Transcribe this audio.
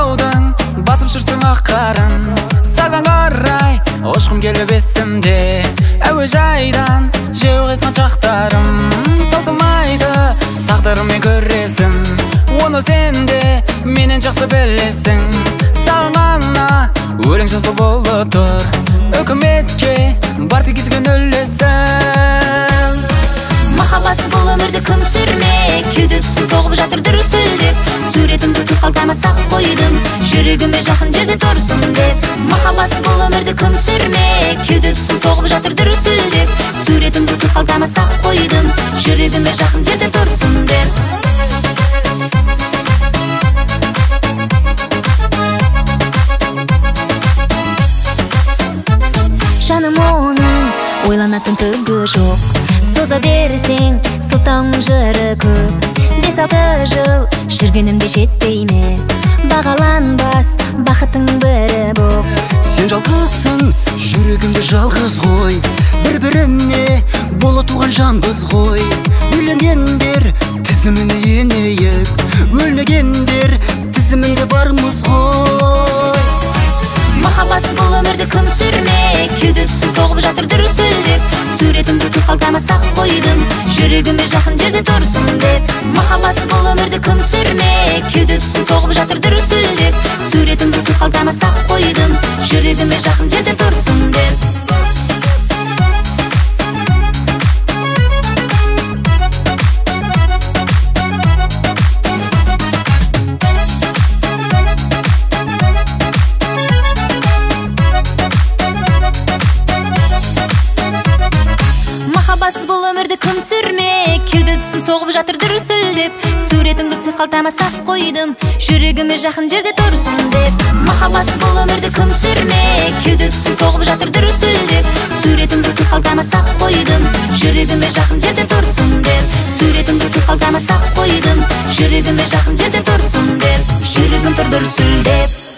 таудың басып жүрсің ақ қарын, саған қарай ұшқым келіп есімде. Әуежайдан жеу қайтқан шақтарым, таусылмайды тағдырымен көресің. Оны сен де менен жақсы білесің. Саған ғана өлең жазу болып тұр, үкіметке бар тигізген үлесің. Махаббатсыз бұл өмірді кім сүрмек, кеуде тұсым соғып жатыр дүрсілдеп. Суретіңді түз қалтама сақ қойдым, жүрегіме жақын жерде тұрсын деп. Махаббатсыз бұл өмірді кім сүрмек, кеуде тұсым соғып жатыр дүрсілдеп. Суретіңді түз қалтама сақ қойдым, жүрегіме жақын жерде тұрсын деп. Жаным оның ойланатын түгі жоқ, соза берсең сылтауың жыры көп. 5-6 жыл жүргенімде жетпей ме, бағаланбас бақытың бірі боп. Сен жалғызсың, жүрегімде жалғыз ғой, бір-біріне бола туған жанбыз ғой. Үйленгендер тізіміне енейік, өлмегендер тізімінде бармыз ғой. Махаббатсыз бұл өмірді кім сүрмек, кеуде тұсым соғып жатыр дүрсілдеп. Суретіңді түз қалтама сақ қойдым, жүрегіме жақын жерде тұрсын деп. Махаббатсыз бұл өмірді кім сүрмек, кеуде тұсым соғып жатыр дүрсілдеп. Суретіңді түз қалтама сақ қойдым, жүрегіме жақын жерде тұрсын деп. Махаббатсыз бұл өмірді кім сүрмек, кеуде тұсым соғып жатыр дүрсілдеп. Суретіңді түз қалтама сақ қойдым, жүрегіме жақын жерде тұрсын деп. Махаббатсыз бұл өмірді кім сүрмек, кеуде тұсым соғып жатыр дүрсілдеп. Суретіңді түз қалтама сақ қойдым, жүрегіме жақын жерде тұрсын деп. Суретіңді түз қалтама сақ қойдым, жүрегіме жақын жерде тұрсын деп. Жүрегім тұр дүрсілдеп.